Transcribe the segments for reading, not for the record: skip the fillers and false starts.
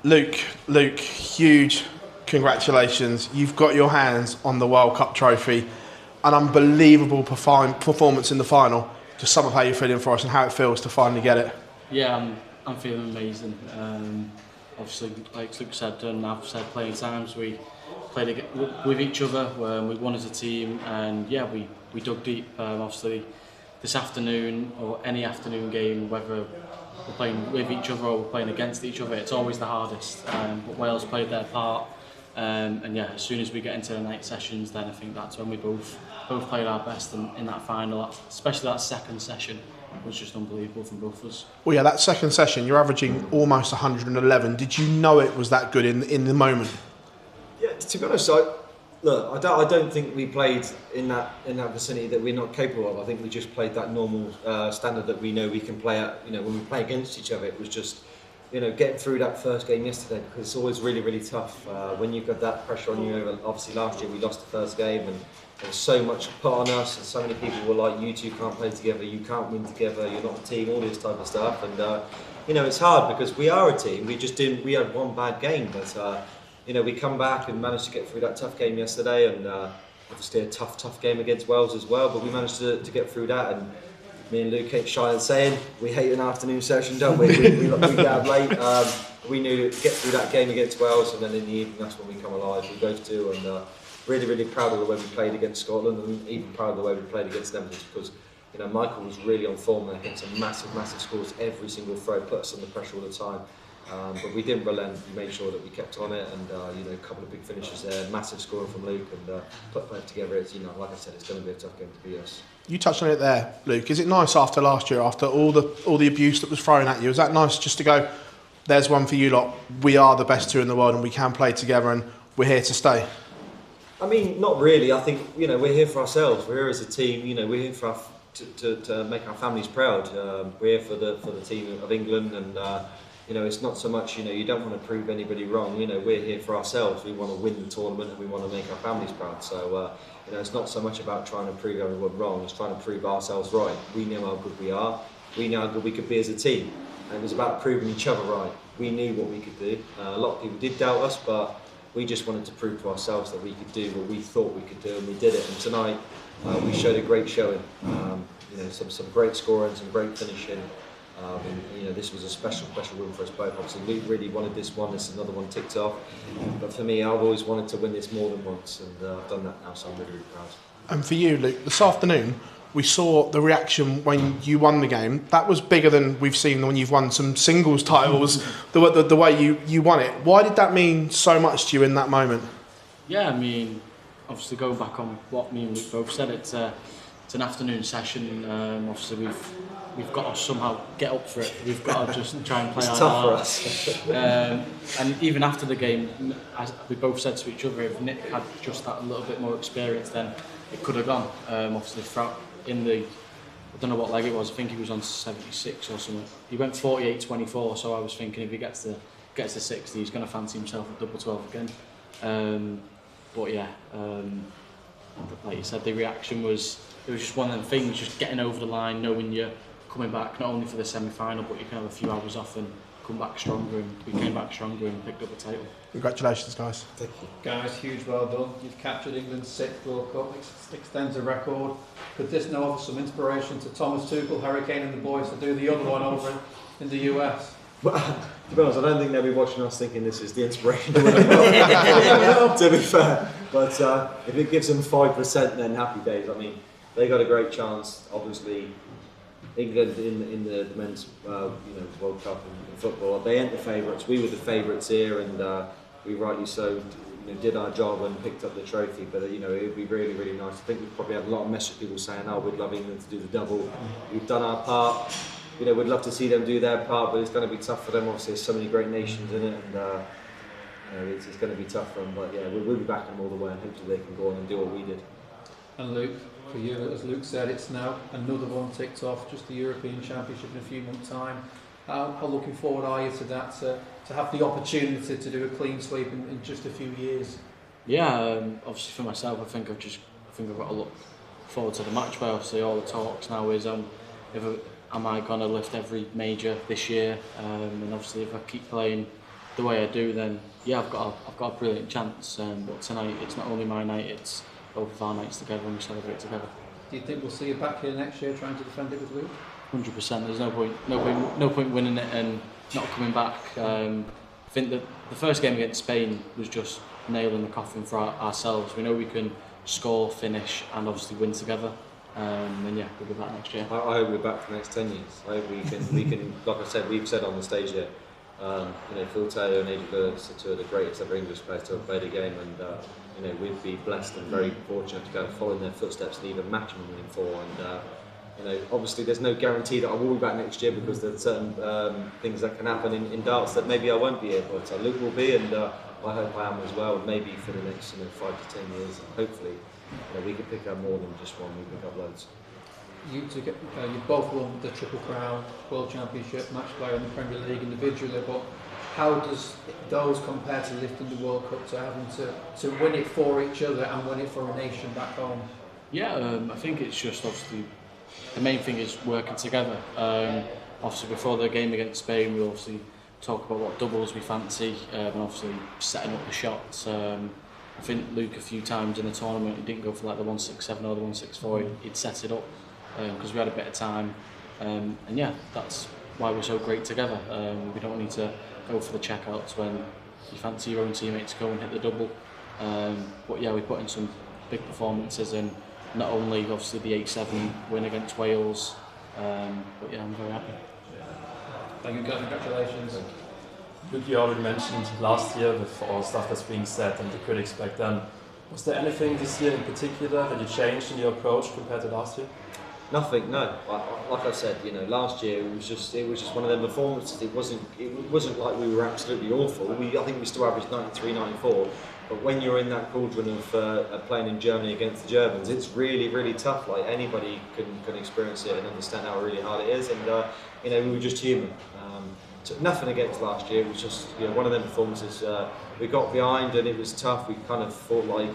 Luke, huge congratulations. You've got your hands on the World Cup trophy. An unbelievable performance in the final. Just some of how you're feeling for us and how it feels to finally get it. Yeah, I'm feeling amazing. Obviously, like Luke said and I've said plenty of times, we played with each other, we won as a team, and yeah, we dug deep. Obviously, this afternoon or any afternoon game, whether we're playing with each other or we're playing against each other, it's always the hardest. But Wales played their part, and yeah, as soon as we get into the night sessions, then I think that's when we both played our best in that final, especially that second session. Was just unbelievable from both of us. Well, yeah, that second session, you're averaging almost 111. Did you know it was that good in the moment? Yeah, to be honest, I don't think we played in that vicinity that we're not capable of. I think we just played that normal standard that we know we can play at. You know, when we play against each other, it was just, you know, getting through that first game yesterday, because it's always really, really tough when you've got that pressure on you. Obviously, last year we lost the first game, and there was so much put on us, and so many people were like, "You two can't play together. You can't win together. You're not a team." All this type of stuff, and you know, it's hard because we are a team. We just didn't. We had one bad game, but you know, we come back and managed to get through that tough game yesterday, and obviously a tough game against Wales as well. But we managed to get through that, and me and Luke ain't shy in saying we hate an afternoon session, don't we? We get out late. We knew to get through that game against Wales, and then in the evening that's when we come alive. We both do, and really, really proud of the way we played against Scotland, and even proud of the way we played against them, because you know, Michael was really on form there, hitting some massive scores every single throw, put us under pressure all the time. But we didn't relent. We made sure that we kept on it, and you know, a couple of big finishes there, massive scoring from Luke, and put that together. It's, you know, like I said, it's going to be a tough game to beat us. You touched on it there, Luke. Is it nice after last year, after all the abuse that was thrown at you? Is that nice just to go, there's one for you lot. We are the best two in the world, and we can play together, and we're here to stay. I mean, not really. I think, you know, we're here for ourselves. We're here as a team. You know, we're here for to make our families proud. We're here for the team of England, and you know, it's not so much, you know, you don't want to prove anybody wrong. You know, we're here for ourselves. We want to win the tournament, and we want to make our families proud. So you know, it's not so much about trying to prove everyone wrong. It's trying to prove ourselves right. We know how good we are. We know how good we could be as a team, and it was about proving each other right. We knew what we could do. A lot of people did doubt us, but we just wanted to prove to ourselves that we could do what we thought we could do, and we did it. And tonight, we showed a great showing. You know, some great scoring, some great finishing. And, you know, this was a special win for us both. Obviously, Luke really wanted this one. This is another one ticked off. But for me, I've always wanted to win this more than once, and I've done that now, so I'm really, really proud. And for you, Luke, this afternoon, we saw the reaction when you won the game. That was bigger than we've seen when you've won some singles titles, the way you won it. Why did that mean so much to you in that moment? Yeah, I mean, obviously going back on what me and Luke both said, it's an afternoon session. Obviously we've got to somehow get up for it. We've got to just try and play it's our tough part. for us. And even after the game, as we both said to each other, if Nick had just that little bit more experience, then it could have gone. Obviously, in the, I don't know what leg it was. I think he was on 76 or something. He went 48-24. So I was thinking if he gets to 60, he's going to fancy himself a double 12 again. But yeah, like you said, the reaction was, it was just one of them things, just getting over the line, knowing you're coming back not only for the semi-final, but you can have a few hours off and come back stronger, and we came back stronger and picked up the title. Congratulations, guys. Thank you. Guys, huge well done. You've captured England's 6th World Cup, extends a record. Could this now offer some inspiration to Thomas Tuchel, Harry Kane and the boys to do the other one over in the US? Well, to be honest, I don't think they'll be watching us thinking this is the inspiration. To be fair, but if it gives them 5%, then happy days. I mean, they got a great chance. Obviously, England in the men's World Cup in football, they ain't the favourites. We were the favourites here, and we rightly so, did our job and picked up the trophy. But it would be really, really nice. I think we probably have a lot of messages people saying, "Oh, we'd love England to do the double." We've done our part. We'd love to see them do their part, but it's going to be tough for them. Obviously, there's so many great nations in it, and it's going to be tough for them. But yeah, we'll be backing them all the way, and hopefully they can go on and do what we did. And Luke, for you, as Luke said, it's now another one ticked off, just the European Championship in a few months' time. How looking forward are you to that, to have the opportunity to do a clean sweep in just a few years? Yeah, obviously for myself, I think I've got to look forward to the match. Where obviously all the talks now is am I going to lift every major this year? And obviously if I keep playing the way I do, then yeah, I've got a brilliant chance. But tonight, it's not only my night; it's both of our nights together, and we celebrate together. Do you think we'll see you back here next year trying to defend it with Luke? 100%. There's no point winning it and not coming back. I think that the first game against Spain was just nailing the coffin for ourselves. We know we can score, finish, and obviously win together. And yeah, we'll be back next year. I hope we're back for the next 10 years. I hope we can, like I said, we've said on the stage here, Phil Taylor and Eddie Burns are two of the greatest ever English players to have played a game, and we'd be blessed and very fortunate to go and follow in their footsteps and even match them in winning four. And obviously there's no guarantee that I will be back next year, because there's certain things that can happen in darts that maybe I won't be here, but Luke will be, and I hope I am as well, maybe for the next 5 to 10 years, and hopefully we can pick up more than just one, we pick up loads. You both won the Triple Crown, World Championship, Match Player in the Premier League individually, but how does those compare to lifting the World Cup, to having to win it for each other and win it for a nation back home? Yeah, I think it's just obviously the main thing is working together. Obviously before the game against Spain, we obviously talk about what doubles we fancy, and obviously setting up the shots. I think Luke a few times in the tournament, he didn't go for like the 167 or the 164, he'd set it up because we had a bit of time, and yeah, that's why we're so great together. We don't need to go for the checkouts when you fancy your own teammate to go and hit the double, but yeah, we put in some big performances, and not only obviously the 8-7 win against Wales, but yeah, I'm very happy. Thank you guys, congratulations. Luke, you already mentioned last year with all stuff that's being said and the critics back then. Was there anything this year in particular that you changed in your approach compared to last year? Nothing, no. Like I said, last year it was just one of them performances. It wasn't like we were absolutely awful. I think we still averaged 93, 94. But when you're in that cauldron of playing in Germany against the Germans, it's really, really tough. Like, anybody can experience it and understand how really hard it is. And we were just human. So nothing against last year. It was just one of them performances. We got behind and it was tough. We kind of thought, like,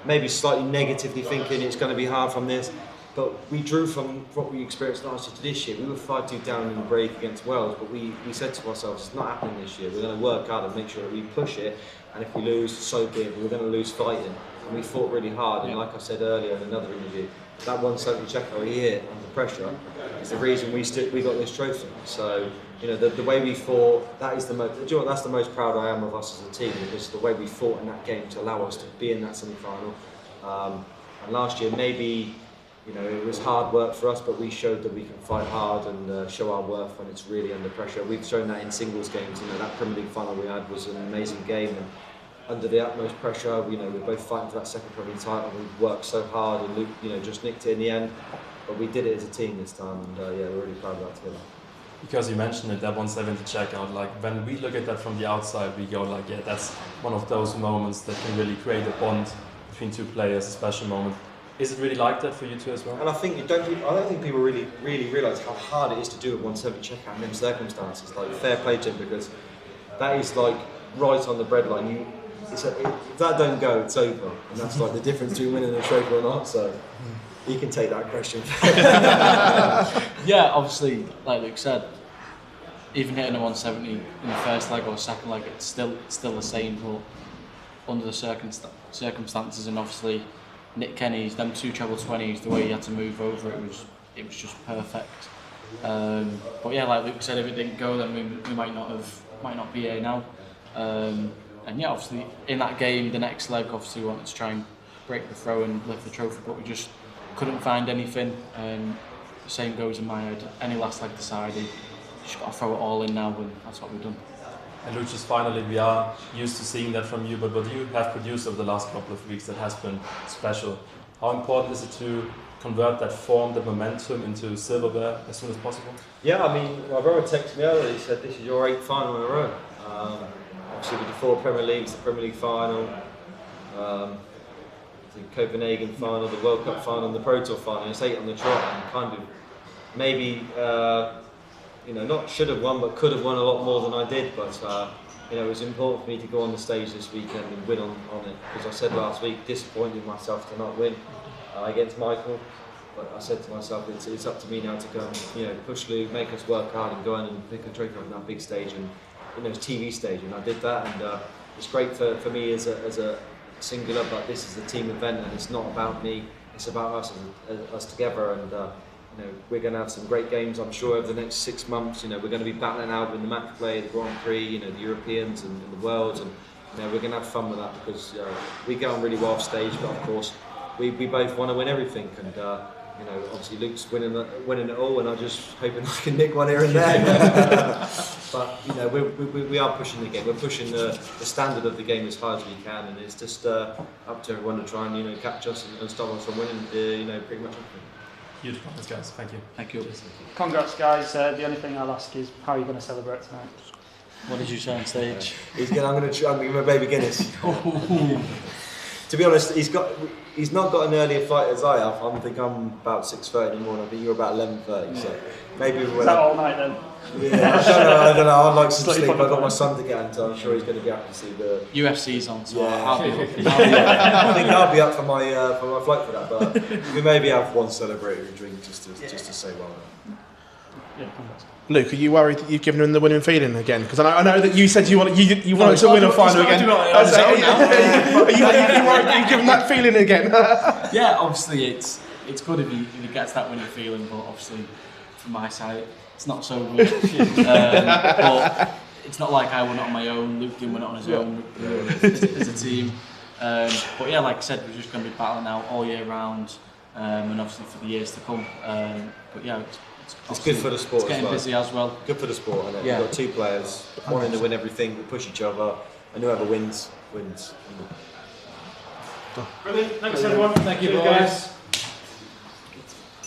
maybe slightly negatively thinking it's going to be hard from this. But we drew from what we experienced last year to this year. We were 5-2 down in the break against Wales, but we said to ourselves, it's not happening this year. We're going to work hard and make sure that we push it. And if we lose, so be it. We're going to lose fighting. And we fought really hard. And like I said earlier in another interview, that 170 checker he hit under pressure is the reason we got this trophy. So, the way we fought, that's the most proud I am of us as a team, because the way we fought in that game to allow us to be in that semi-final. And last year, maybe, it was hard work for us, but we showed that we can fight hard and show our worth when it's really under pressure. We've shown that in singles games. That Premier League final we had was an amazing game, and under the utmost pressure, we're both fighting for that second Premier League title. We worked so hard, and Luke, just nicked it in the end. But we did it as a team this time, and we're really proud of that together. Because you mentioned it, that 170 checkout, like when we look at that from the outside, we go like, yeah, that's one of those moments that can really create a bond between two players, a special moment. Is it really like that for you two as well? And I don't think people really realise how hard it is to do a 170 checkout in them circumstances. Like, fair play to him, because that is like right on the breadline. If that don't go, it's over, and that's like the difference between winning a trophy or not. So you can take that question. Yeah, obviously, like Luke said, even hitting a 170 in the first leg or second leg, it's still the same. But under the circumstances, and obviously Nick Kenny's them two treble 20s, the way he had to move over, it was just perfect. But yeah, like Luke said, if it didn't go, then we might not be here now. And yeah, obviously in that game, the next leg, obviously we wanted to try and break the throw and lift the trophy, but we just couldn't find anything. The same goes in my head. Any last leg decided, just got to throw it all in now, and that's what we've done. And Luke, just finally, we are used to seeing that from you, but what you have produced over the last couple of weeks, that has been special. How important is it to convert that form, that momentum, into silverware as soon as possible? Yeah, I mean, my brother texted me earlier. He said, "This is your 8th final in a row." Obviously, with the 4 Premier Leagues, the Premier League final, the Copenhagen final, the World Cup final, and the Pro Tour final. It's 8 on the trot, and kind of maybe not should have won, but could have won a lot more than I did. But it was important for me to go on the stage this weekend and win on it, because I said last week, disappointed myself to not win against Michael. But I said to myself, it's up to me now to go and push Luke, make us work hard, and go in and pick a trophy on that big stage. And TV stage, and I did that, and it's great for me as a singular. But this is a team event, and it's not about me. It's about us together, and we're going to have some great games, I'm sure, over the next 6 months. We're going to be battling out in the match play, the Grand Prix, the Europeans and the Worlds, and we're going to have fun with that because we get on really well off stage. But of course, we both want to win everything, and obviously Luke's winning it all, and I'm just hoping I can nick one here and there. But we are pushing the game. We're pushing the standard of the game as high as we can, and it's just up to everyone to try and catch us and stop us from winning. Pretty much everything. Huge comments, guys. Thank you. Thank you. Congrats, guys. The only thing I'll ask is how are you going to celebrate tonight? What did you say on stage? I'm going to give him a baby Guinness. To be honest, he's not got an earlier flight as I have. I think I'm about 6:30 in the morning. I think you're about 11:30. So maybe Is that all night then? Yeah, I don't know. I'd like some sleep. I've got my son to get into. I'm sure he's going to be happy to see the UFC's on, so Yeah. I'll be up. I think I'll be up for my flight for that. But we maybe have one celebratory drink just to say well done. Yeah, congrats. Luke, are you worried that you've given him the winning feeling again? Because I know that you said you wanted to win a final again. Are you worried that you've given that feeling again? Yeah, obviously it's good if he gets that winning feeling, but obviously from my side it's not so good. But it's not like I won it on my own. Luke didn't win it on his own as a team. But yeah, like I said, we're just going to be battling out all year round, and obviously for the years to come. But yeah. It's good for the sport. It's getting busy as well. Good for the sport, isn't it? Yeah. You've got two players wanting to win everything, we push each other, and whoever wins. Brilliant. Thanks everyone. Thank you, boys.